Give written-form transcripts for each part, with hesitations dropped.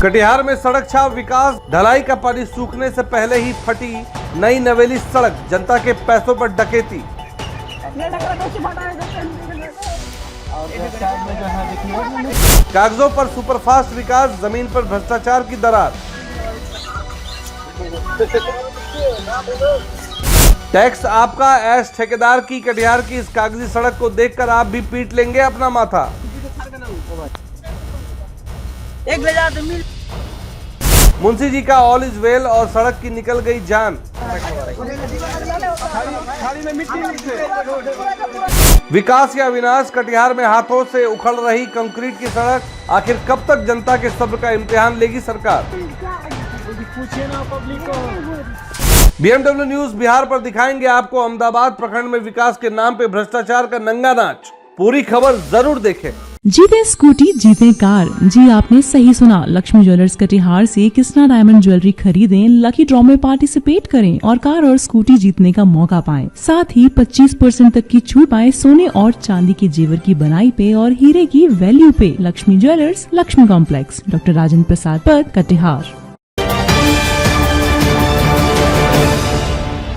कटिहार में सड़क छाप विकास, ढलाई का पानी सूखने से पहले ही फटी नई नवेली सड़क, जनता के पैसों पर डकैती। कागजों पर सुपरफास्ट विकास, जमीन पर भ्रष्टाचार की दरार। टैक्स आपका, ऐश ठेकेदार की। कटिहार की इस कागजी सड़क को देखकर आप भी पीट लेंगे अपना माथा। मुंशी जी का ऑल इज वेल और सड़क की निकल गई जान। विकास या विनाश, कटिहार में हाथों से उखड़ रही कंक्रीट की सड़क, आखिर कब तक जनता के सब्र का इम्तिहान लेगी सरकार। BMW न्यूज बिहार पर दिखाएंगे आपको अहमदाबाद प्रखंड में विकास के नाम पे भ्रष्टाचार का नंगा नाच। पूरी खबर जरूर देखें। जीते स्कूटी जीते कार। जी आपने सही सुना, लक्ष्मी ज्वेलर्स कटिहार से कृष्णा डायमंड ज्वेलरी खरीदें, लकी ड्रॉ में पार्टिसिपेट करें और कार और स्कूटी जीतने का मौका पाएं। साथ ही 25% तक की छूट पाएं सोने और चांदी के जेवर की बनाई पे और हीरे की वैल्यू पे। Lakshmi jewellers, Lakshmi complex, doctor Rajendra Prasad पर, कटिहार।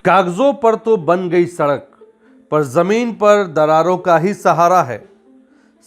कागजों पर तो बन गई सड़क, पर जमीन पर दरारों का ही सहारा है।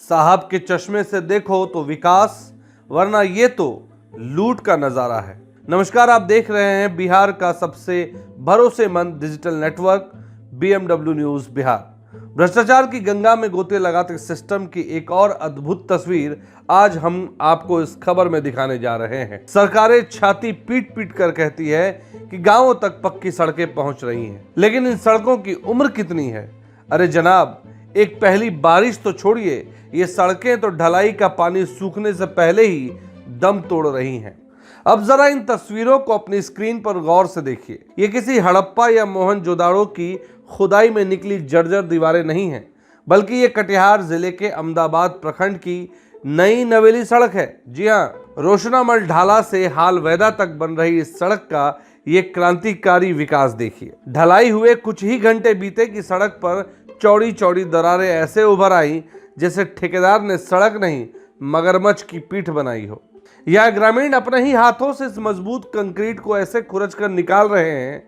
साहब के चश्मे से देखो तो विकास, वरना ये तो लूट का नजारा है। नमस्कार, आप देख रहे हैं बिहार का सबसे भरोसेमंद digital network BMW news Bihar. भ्रष्टाचार की गंगा में गोते लगाते सिस्टम की एक और अद्भुत तस्वीर आज हम आपको इस खबर में दिखाने जा रहे हैं। सरकारें छाती पीट पीट कर कहती है कि गांवों तक पक्की सड़कें पहुंच रही हैं, लेकिन इन सड़कों की उम्र कितनी है? अरे जनाब, एक पहली बारिश तो छोड़िए, ये सड़कें तो ढलाई का पानी सूखने से पहले ही दम तोड़ रही हैं। अब जरा इन तस्वीरों को अपनी स्क्रीन पर गौर से देखिए। ये किसी हड़प्पा या मोहनजोदाड़ो की खुदाई में निकली जर्जर दीवारें नहीं हैं, बल्कि ये कटिहार जिले के अहमदाबाद प्रखंड की नई नवेली सड़क है। जी हाँ, रोशनामल ढाला से हालवेदा तक बन रही इस सड़क का ये क्रांतिकारी विकास देखिए। ढलाई हुए कुछ ही घंटे बीते कि सड़क पर चौड़ी चौड़ी दरारें ऐसे उभर आई जैसे ठेकेदार ने सड़क नहीं मगरमच्छ की पीठ बनाई हो। यह ग्रामीण अपने ही हाथों से इस मजबूत कंक्रीट को ऐसे खुरच कर निकाल रहे हैं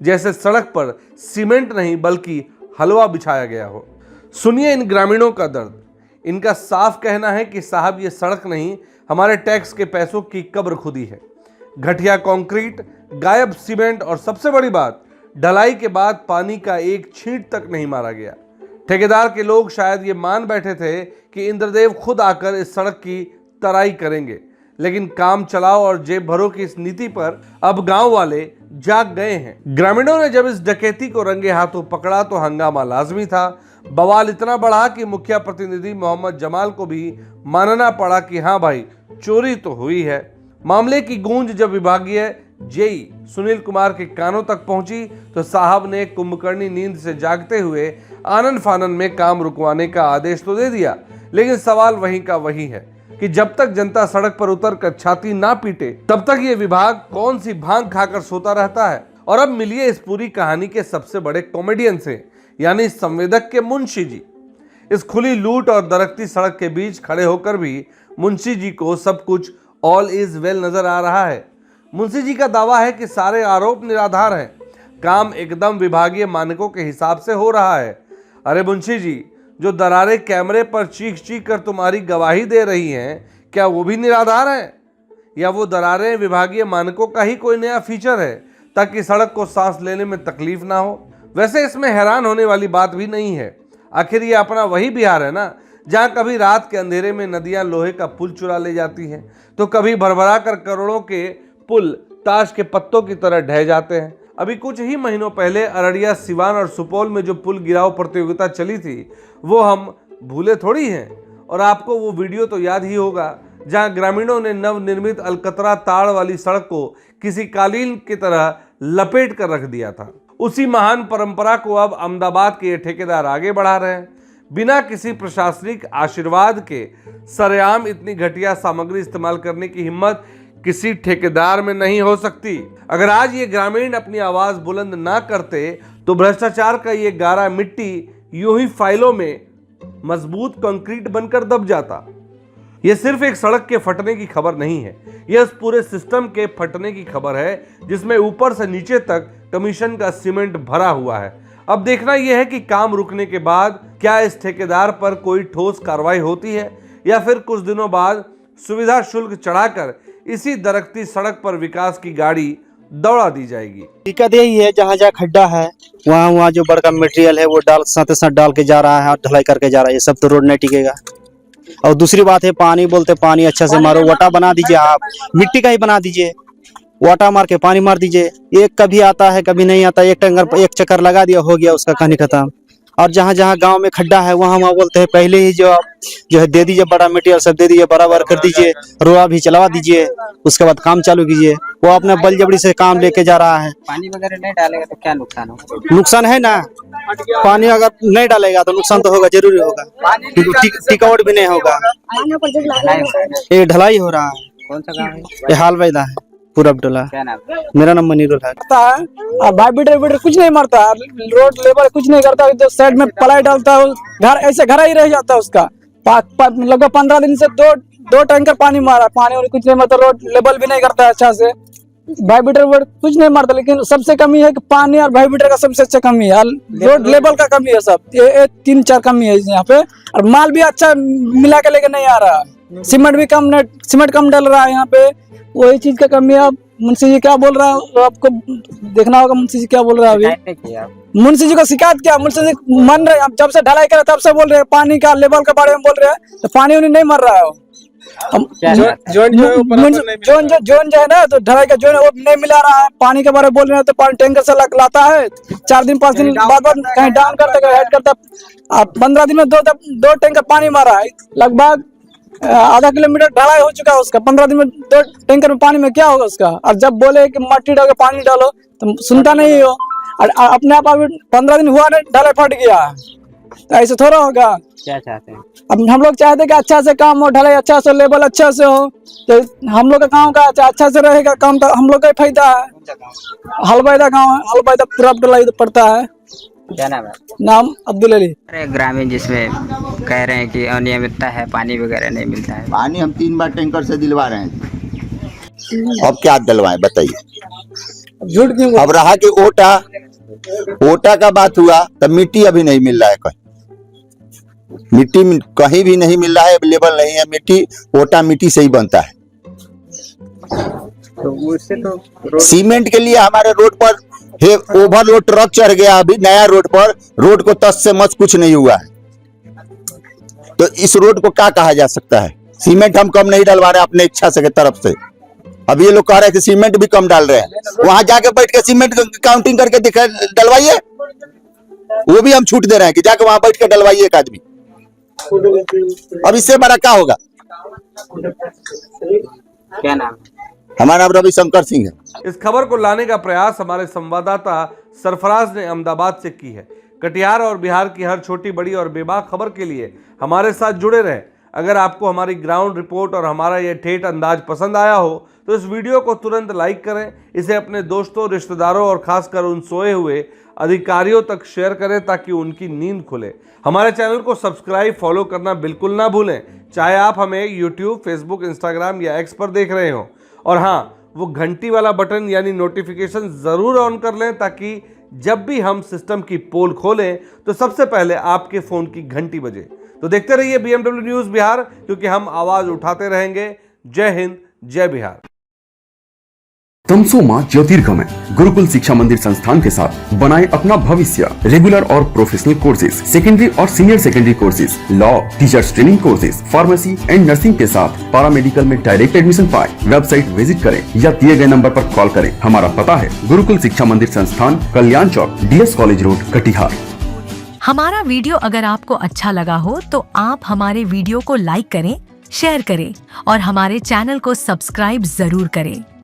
जैसे सड़क पर सीमेंट नहीं बल्कि हलवा बिछाया गया हो। सुनिए इन ग्रामीणों का दर्द। इनका साफ कहना है कि साहब, ये सड़क नहीं, हमारे टैक्स के पैसों की कब्र खुदी है। घटिया कंक्रीट, गायब सीमेंट और सबसे बड़ी बात, ढलाई के बाद पानी का एक छींट तक नहीं मारा गया। ठेकेदार के लोग शायद ये मान बैठे थे कि इंद्रदेव खुद आकर इस सड़क की तराई करेंगे, लेकिन काम चलाओ और जेब भरो की इस नीति पर अब गांव वाले जाग गए हैं। ग्रामीणों ने जब इस डकैती को रंगे हाथों पकड़ा तो हंगामा लाजमी था। बवाल इतना बढ़ा कि मुखिया प्रतिनिधि मोहम्मद जमाल को भी मानना पड़ा कि हाँ भाई, चोरी तो हुई है। मामले की गूंज जब विभागीय जेई सुनील कुमार के कानों तक पहुंची तो साहब ने कुंभकर्णी नींद से जागते हुए आनन फानन में काम रुकवाने का आदेश तो दे दिया, लेकिन सवाल वहीं का वही है कि जब तक जनता सड़क पर उतर कर छाती ना पीटे तब तक ये विभाग कौन सी भांग खाकर सोता रहता है। और अब मिलिए इस पूरी कहानी के सबसे बड़े कॉमेडियन से, यानी संवेदक के मुंशी जी। इस खुली लूट और दरकती सड़क के बीच खड़े होकर भी मुंशी जी को सब कुछ ऑल इज वेल नजर आ रहा है। मुंशी जी का दावा है कि सारे आरोप निराधार हैं, काम एकदम विभागीय मानकों के हिसाब से हो रहा है। अरे मुंशी जी, जो दरारें कैमरे पर चीख चीख कर तुम्हारी गवाही दे रही हैं, क्या वो भी निराधार हैं? या वो दरारें विभागीय मानकों का ही कोई नया फीचर है ताकि सड़क को सांस लेने में तकलीफ ना हो? वैसे इसमें हैरान होने वाली बात भी नहीं है। आखिर ये अपना वही बिहार है ना, जहाँ कभी रात के अंधेरे में नदियां लोहे का पुल चुरा ले जाती हैं, तो कभी भरभरा कर करोड़ों के पुल ताश के पत्तों की तरह ढह जाते हैं। अभी कुछ ही महीनों पहले अररिया, सिवान और सुपौल में जो पुल गिराव प्रतियोगिता चली थी वो हम भूले थोड़ी हैं। और आपको वो वीडियो तो याद ही होगा जहां ग्रामीणों ने नवनिर्मित अलकतरा ताड़ वाली सड़क को किसी कालीन की तरह लपेट कर रख दिया था। उसी महान परंपरा को अब अहमदाबाद के ये ठेकेदार आगे बढ़ा रहे हैं। बिना किसी प्रशासनिक आशीर्वाद के सरेआम इतनी घटिया सामग्री इस्तेमाल करने की हिम्मत किसी ठेकेदार में नहीं हो सकती। अगर आज ये ग्रामीण अपनी आवाज बुलंद ना करते तो भ्रष्टाचार का ये गारा मिट्टी यूं ही फाइलों में मजबूत कंक्रीट बनकर दब जाता। यह सिर्फ एक सड़क के फटने की खबर नहीं है, यह इस पूरे सिस्टम के फटने की खबर है जिसमें ऊपर से नीचे तक कमीशन का सीमेंट भरा हुआ है। अब देखना यह है कि काम रुकने के बाद क्या इस ठेकेदार पर कोई ठोस कार्रवाई होती है या फिर कुछ दिनों बाद सुविधा शुल्क चढ़ाकर इसी दरकती सड़क पर विकास की गाड़ी दौड़ा दी जाएगी। दिक्कत यही है, जहाँ जहाँ खड्डा है वहाँ जो बड़का मटेरियल है वो साथ साथ डाल के जा रहा है और ढलाई करके जा रहा है, ये सब तो रोड नहीं टिकेगा। और दूसरी बात है पानी, बोलते पानी अच्छा से मारो, वटा बना दीजिए, आप मिट्टी का ही बना दीजिए, वटा मार के पानी मार दीजिए। एक कभी आता है कभी नहीं आता, एक टैंकर एक चक्कर लगा दिया हो गया, उसका कहानी खत्म। और जहाँ जहाँ गांव में खड्डा है वहाँ बोलते हैं पहले ही जो है दे दीजिए, बड़ा मटेरियल सब दे दीजिए, बराबर कर दीजिए, रोआ भी चलवा दीजिए, उसके बाद काम चालू कीजिए। वो अपने बल जबड़ी से काम लेके जा रहा है। पानी वगैरह नहीं डालेगा तो क्या नुकसान होगा? नुकसान है ना, पानी अगर नहीं डालेगा तो नुकसान तो होगा, जरूरी होगा, टिकावट भी नहीं होगा। ये ढलाई हो रहा है। कौन सा गाँव है? ये हाल बैदा है, पूरा टोला। क्या नाम? मेरा नाम मनीरुल है। भाई बीटर कुछ नहीं मारता, रोड लेबर कुछ नहीं करता, जो साइड में पलाई डालता है घर ऐसे घर ही रह जाता है उसका। लगभग 15 दिन से दो टैंकर पानी मारा, पानी और कुछ नहीं मारता, रोड लेवल भी नहीं करता है अच्छा से। भाई बीटर कुछ नहीं मारता, लेकिन सबसे कमी है कि पानी और भाई बीटर का सबसे अच्छा कमी है, रोड लेवल का कमी है, सब ये 3-4 कमी है यहाँ पे। और माल भी अच्छा मिला के लेके नहीं आ रहा है, सीमेंट कम डल रहा है यहाँ पे, वही चीज का कमी है। मुंशी जी क्या बोल रहा है तो आपको देखना होगा, मुंशी जी क्या बोल रहा है अभी। मुंशी जी को शिकायत किया, मुंशी जी मन रहे, जब से ढलाई करे तब से बोल रहे हैं पानी का लेवल के बारे में बोल रहे हैं, तो पानी उन्हें नहीं मर रहा है। जोन जो है ना, तो ढलाई का जोन वो नहीं मिला रहा है, पानी के बारे में बोल रहे हैं, तो पानी टैंकर से लाता है, 4 दिन 5 दिन बाद कहीं डाउन करता कहीं हेड करता। 15 दिन में दो टैंकर पानी मारा है, लगभग आधा किलोमीटर ढलाई हो चुका है उसका। 15 दिन में 2 टैंकर में पानी में क्या होगा उसका। और जब बोले कि मट्टी डाल के पानी डालो तो सुनता नहीं हो, और अपने आप 15 दिन हुआ नहीं, ढलाई फट गया, तो ऐसे थोड़ा होगा। क्या चाहते हैं? अब हम लोग चाहते हैं कि अच्छा से काम हो, ढलाई अच्छा से, लेवल अच्छा से हो, तो हम लोग का गाँव का अच्छा से रहेगा काम, तो हम लोग का फायदा है। हलबैदा गाँव है, हलबैदा पूरा ढलाई पड़ता है। क्या नाम है? नाम अब्दुल अली। ग्रामीण जिसमें कह रहे हैं कि अनियमितता है, पानी वगैरह नहीं मिलता है। पानी हम 3 बार टैंकर से दिलवा रहे हैं, अब क्या दिलवाएं बताइए। झूठ क्यों? अब रहा कि ओटा का बात हुआ, तब मिट्टी अभी नहीं मिल रहा है, मिट्टी कहीं भी नहीं मिल रहा है, अवेलेबल नहीं है मिट्टी। ओटा मिट्टी से ही बनता है, तो उससे तो सीमेंट के लिए हमारे रोड पर ओवरलोड ट्रक चढ़ गया। अभी नया रोड पर रोड को तस से मस कुछ नहीं हुआ है, तो इस रोड को क्या कहा जा सकता है। सीमेंट हम कम नहीं डलवा रहे अपने इच्छा से तरफ से। अब ये लोग कह रहे हैं कि सीमेंट भी कम डाल रहे हैं, वहां जाके बैठ के सीमेंट काउंटिंग करके डलवाइए, वो भी हम छूट दे रहे हैं कि जाके वहां बैठ के डलवाइए एक आदमी। अब इससे बड़ा क्या होगा। क्या नाम है? हमारा नाम रविशंकर सिंह है। इस खबर को लाने का प्रयास हमारे संवाददाता सरफराज ने अहमदाबाद से की है। कटिहार और बिहार की हर छोटी बड़ी और बेबाक खबर के लिए हमारे साथ जुड़े रहे। अगर आपको हमारी ग्राउंड रिपोर्ट और हमारा ये ठेठ अंदाज पसंद आया हो तो इस वीडियो को तुरंत लाइक करें, इसे अपने दोस्तों, रिश्तेदारों और खासकर उन सोए हुए अधिकारियों तक शेयर करें ताकि उनकी नींद खुले। हमारे चैनल को सब्सक्राइब, फॉलो करना बिल्कुल ना भूलें, चाहे आप हमें यूट्यूब, फेसबुक, इंस्टाग्राम या एक्स पर देख रहे हो। और हाँ, वो घंटी वाला बटन यानी नोटिफिकेशन ज़रूर ऑन कर लें ताकि जब भी हम सिस्टम की पोल खोलें तो सबसे पहले आपके फ़ोन की घंटी बजे। तो देखते रहिए BMW न्यूज़ बिहार, क्योंकि हम आवाज़ उठाते रहेंगे। जय हिंद, जय बिहार। तमसो मां ज्योतिर्गमय गुरुकुल शिक्षा मंदिर संस्थान के साथ बनाए अपना भविष्य। रेगुलर और प्रोफेशनल कोर्सेज, सेकेंडरी और senior secondary courses, law, teachers training courses, pharmacy and nursing के साथ पैरामेडिकल में डायरेक्ट एडमिशन पाए। वेबसाइट विजिट करें या दिए गए नंबर पर कॉल करें। हमारा पता है गुरुकुल शिक्षा मंदिर संस्थान, कल्याण चौक, DS कॉलेज रोड, कटिहार। हमारा वीडियो अगर आपको अच्छा लगा हो तो आप हमारे वीडियो को लाइक करें, शेयर करें और हमारे चैनल को सब्सक्राइब जरूर करें।